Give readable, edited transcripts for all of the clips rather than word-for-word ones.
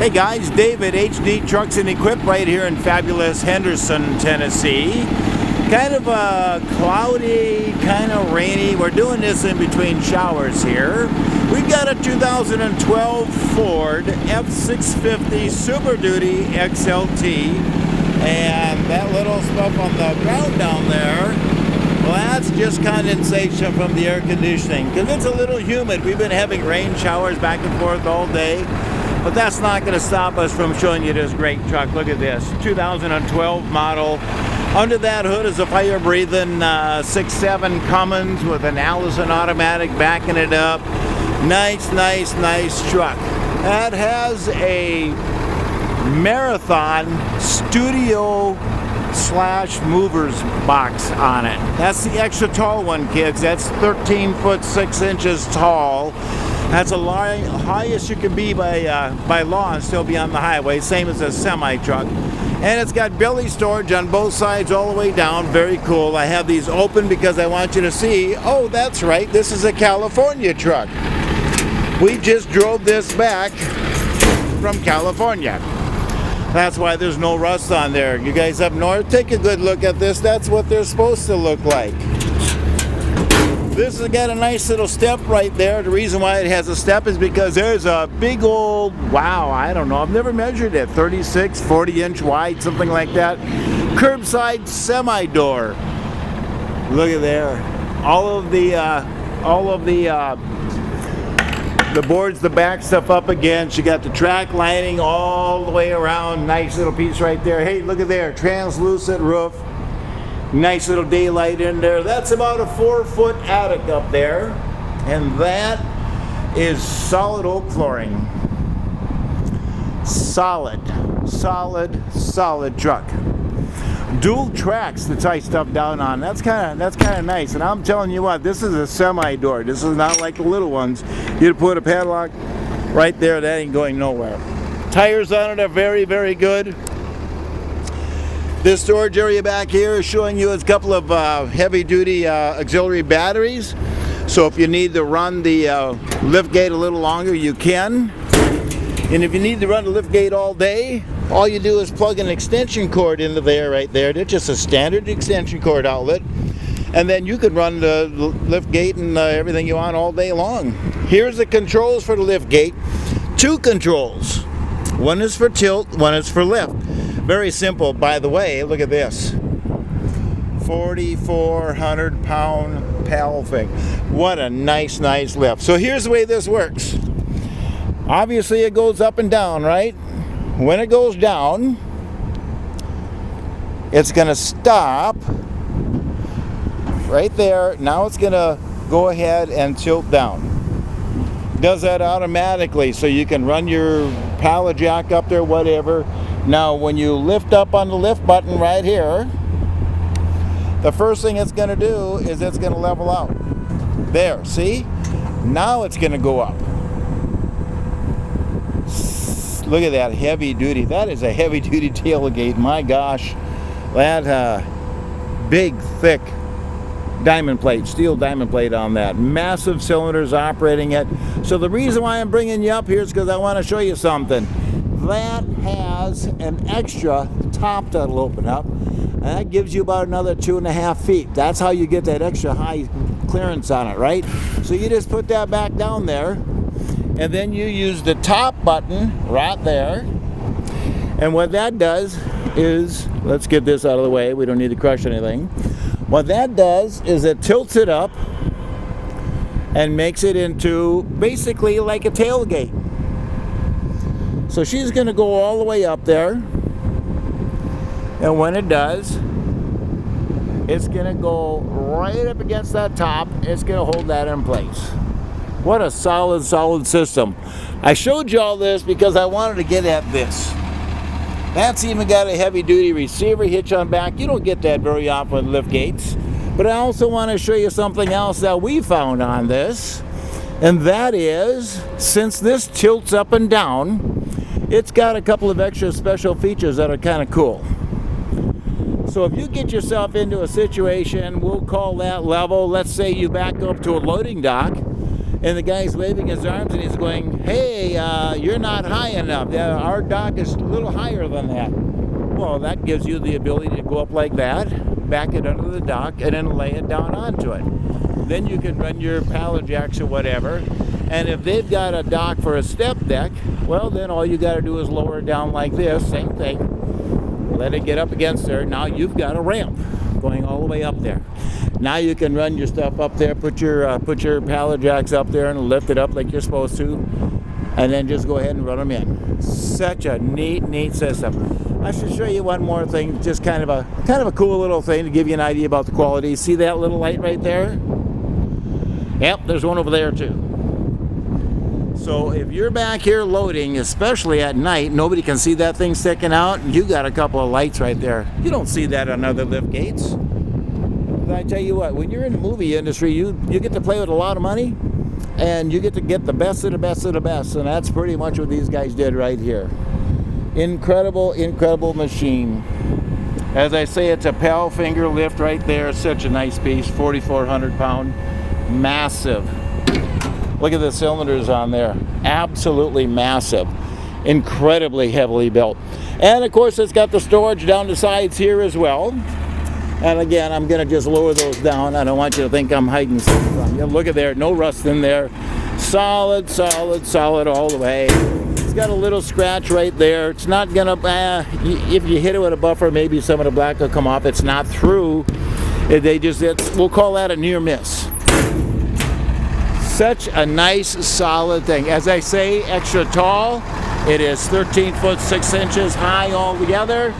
Hey guys, David, HD Trucks and Equip right here in fabulous Henderson, Tennessee. Kind of cloudy, kind of rainy. We're doing this in between showers here. We've got a 2012 Ford F650 Super Duty XLT. And that little stuff on the ground down there, well, that's just condensation from the air conditioning. Because it's a little humid. We've been having rain showers back and forth all day. But that's not going to stop us from showing you this great truck. Look at this, 2012 model. Under that hood is a fire-breathing 6.7 Cummins with an Allison automatic backing it up. Nice, nice, nice truck. That has a Marathon Studio / movers box on it. That's the extra tall one, kids. That's 13 foot 6 inches tall. That's the highest you can be by law and still be on the highway, same as a semi-truck. And it's got belly storage on both sides all the way down. Very cool. I have these open because I want you to see, oh, that's right, this is a California truck. We just drove this back from California. That's why there's no rust on there. You guys up north, take a good look at this. That's what they're supposed to look like. This has got a nice little step right there. The reason why it has a step is because there's a big old, wow, I don't know, I've never measured it, 36, 40 inch wide, something like that. Curbside semi-door. Look at there. All of the boards, the back stuff up against. You got the track lining all the way around. Nice little piece right there. Hey, look at there, translucent roof. Nice little daylight in there. That's about a 4-foot attic up there. And that is solid oak flooring. Solid truck. Dual tracks to tie stuff down on. That's kind of nice. And I'm telling you what, this is a semi-door. This is not like the little ones. You'd put a padlock right there, that ain't going nowhere. Tires on it are very, very good. This storage area back here is showing you a couple of heavy-duty auxiliary batteries. So if you need to run the liftgate a little longer, you can. And if you need to run the liftgate all day, all you do is plug an extension cord into there right there. It's just a standard extension cord outlet. And then you could run the liftgate and everything you want all day long. Here's the controls for the liftgate. 2 controls. One is for tilt, one is for lift. Very simple, by the way. Look at this, 4,400 pound paddle thing. What a nice lift. So here's the way this works. Obviously it goes up and down, right? When it goes down, it's gonna stop right there. Now it's gonna go ahead and tilt down. Does that automatically, so you can run your pallet jack up there, whatever. Now when you lift up on the lift button right here, the first thing it's going to do is it's going to level out. There, see? Now it's going to go up. Look at that heavy duty. That is a heavy duty tailgate. My gosh. That big, thick diamond plate, steel diamond plate on that. Massive cylinders operating it. So the reason why I'm bringing you up here is because I want to show you something. That has an extra top that'll open up, and that gives you about another 2.5 feet. That's how you get that extra high clearance on it, right? So you just put that back down there, and then you use the top button right there. And what that does is, let's get this out of the way, we don't need to crush anything. What that does is it tilts it up and makes it into basically like a tailgate. So she's going to go all the way up there, and when it does, it's going to go right up against that top. It's going to hold that in place. What a solid system. I showed you all this because I wanted to get at this. That's even got a heavy-duty receiver hitch on back. You don't get that very often with liftgates. But I also want to show you something else that we found on this, and that is, since this tilts up and down, it's got a couple of extra special features that are kind of cool. So if you get yourself into a situation, we'll call that level, let's say you back up to a loading dock, And the guy's waving his arms and he's going, hey, you're not high enough. Our dock is a little higher than that. Well, that gives you the ability to go up like that, back it under the dock, and then lay it down onto it. Then you can run your pallet jacks or whatever. And if they've got a dock for a step deck, well, then all you got to do is lower it down like this. Same thing. Let it get up against there. Now you've got a ramp going all the way up there. Now you can run your stuff up there, put your pallet jacks up there and lift it up like you're supposed to, and then just go ahead and run them in. Such a neat system. I should show you one more thing, just kind of a cool little thing to give you an idea about the quality. See that little light right there? Yep, there's one over there too. So if you're back here loading, especially at night, nobody can see that thing sticking out. You got a couple of lights right there. You don't see that on other lift gates. But I tell you what, when you're in the movie industry, you get to play with a lot of money, and you get to get the best of the best of the best, and that's pretty much what these guys did right here. Incredible machine. As I say, it's a PAL finger lift right there. Such a nice piece, 4,400 pound, massive. Look at the cylinders on there, absolutely massive, incredibly heavily built. And of course it's got the storage down the sides here as well. And again, I'm gonna just lower those down. I don't want you to think I'm hiding something from you. Look at there, no rust in there. Solid all the way. It's got a little scratch right there. It's not gonna, if you hit it with a buffer, maybe some of the black will come off. It's not through. We'll call that a near miss. Such a nice, solid thing. As I say, extra tall. It is 13 foot 6 inches high altogether.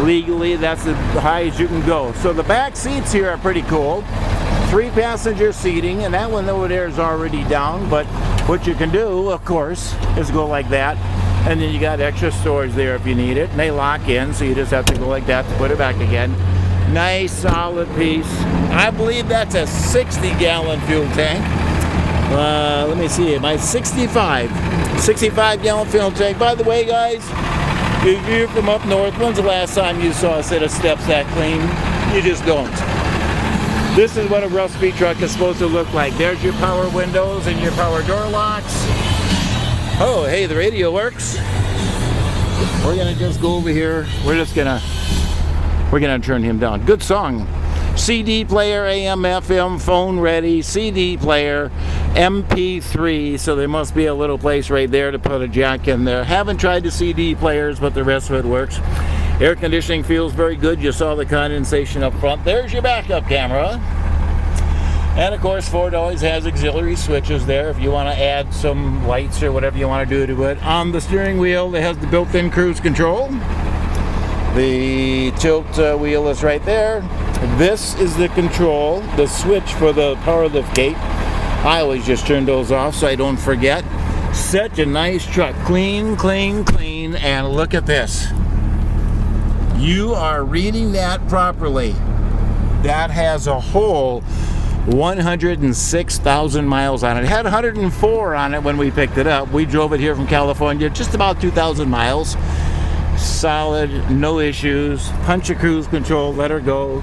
Legally, that's as high as you can go. So the back seats here are pretty cool. 3-passenger seating, and that one over there is already down. But what you can do, of course, is go like that. And then you got extra storage there if you need it. And they lock in, so you just have to go like that to put it back again. Nice, solid piece. I believe that's a 60-gallon fuel tank. Let me see, my 65 gallon fuel tank. By the way, guys, if you're from up north, when's the last time you saw a set of steps that clean? You just don't. This is what a rough speed truck is supposed to look like. There's your power windows and your power door locks. Oh, hey, the radio works. We're gonna just go over here. We're gonna turn him down. Good song. CD player, AM, FM, phone ready, CD player, MP3, so there must be a little place right there to put a jack in there. Haven't tried the CD players, but the rest of it works. Air conditioning feels very good. You saw the condensation up front. There's your backup camera. And of course, Ford always has auxiliary switches there if you want to add some lights or whatever you want to do to it. On the steering wheel, it has the built-in cruise control. The tilt wheel is right there. This is the control, the switch for the power lift gate. I always just turn those off so I don't forget. Such a nice truck. Clean, and look at this. You are reading that properly. That has a whole 106,000 miles on it. It had 104 on it when we picked it up. We drove it here from California, just about 2,000 miles. Solid, no issues. Punch a cruise control, let her go.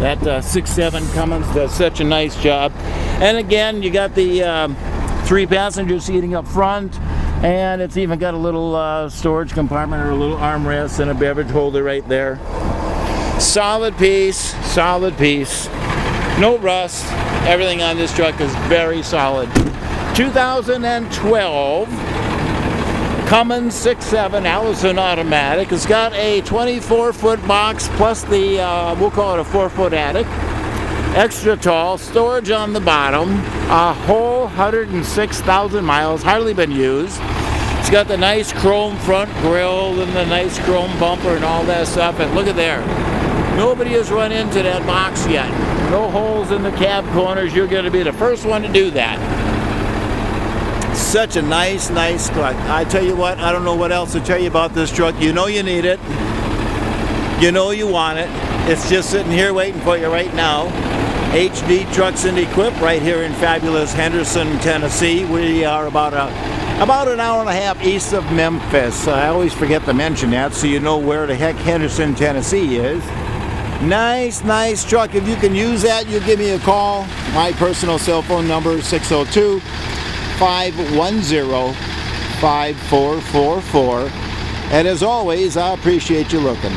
That 6.7 Cummins does such a nice job. And again, you got the 3-passenger seating up front, and it's even got a little storage compartment or a little armrest and a beverage holder right there. Solid piece. No rust. Everything on this truck is very solid. 2012 Cummins 6.7 Allison automatic. It's got a 24-foot box plus the, we'll call it a 4-foot attic. Extra tall, storage on the bottom, a whole 106,000 miles, hardly been used. It's got the nice chrome front grille and the nice chrome bumper and all that stuff. And look at there. Nobody has run into that box yet. No holes in the cab corners. You're going to be the first one to do that. Such a nice truck. I tell you what, I don't know what else to tell you about this truck. You know you need it. You know you want it. It's just sitting here waiting for you right now. HD Trucks and Equip right here in fabulous Henderson, Tennessee. We are about an hour and a half east of Memphis. I always forget to mention that so you know where the heck Henderson, Tennessee is. Nice truck. If you can use that, you give me a call. My personal cell phone number is 602-510-5444. And as always, I appreciate you looking.